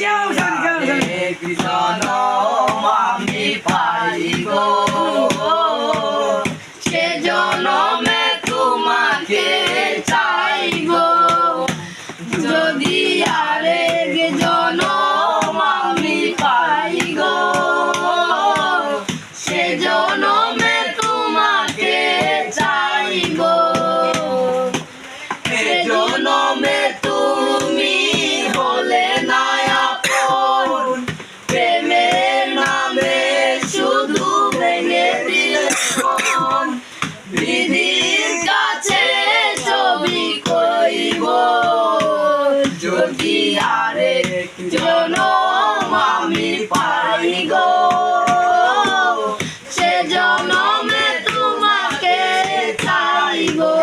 আরেক জনম আমি পাই গো, সে জনমে তোমাকে চাই গো। যদি আরেক জনম আমি পাই গো, সে জনমে তোমাকে চাই গো। সে জনমে তুমি হলে না আপন, প্রেমের নামে শুধু ভেঙে দিলে মন। বিধির কাছে ছবি কইব, যদি আরেক জনম আমি পাই গো, সে জনমে তোমাকে চাই গো।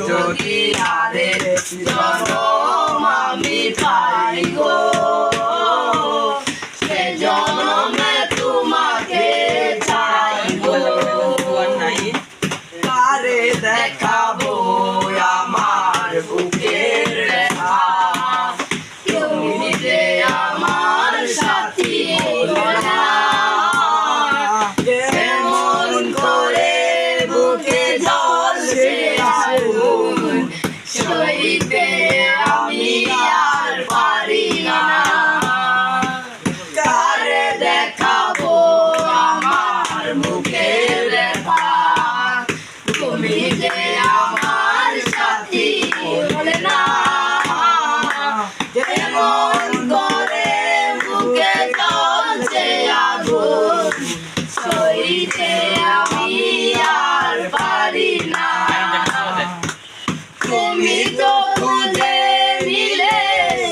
যদি আরেক জনম আমি পাই গো, সে জনমে তোমাকে চাই গো। কারে দেখাবো আমার বুকের রেখা, তুমি যে আমার সাথী হলো না। কেমন করে বুকে জ্বলছে আগুন, সইতে আমি আর পারি না। কারে দেখাবো আমার বুকের রেখা, তুমি যে আমার সাথী হলে না। কেমন করে বুকে জ্বলছে আগুন, সইতে আমি আর পারি না। তুমি তো খুঁজে নিলে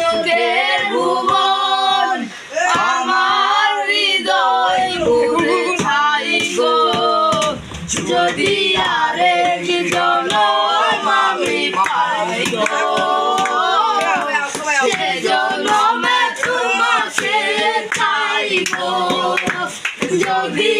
চোখের ভুবন, আমার হৃদয় পুড়ে ছাই গো। যদি আরেক জনম আমি পাই গো, সে জনমে তোমাকে চাই গো। যদি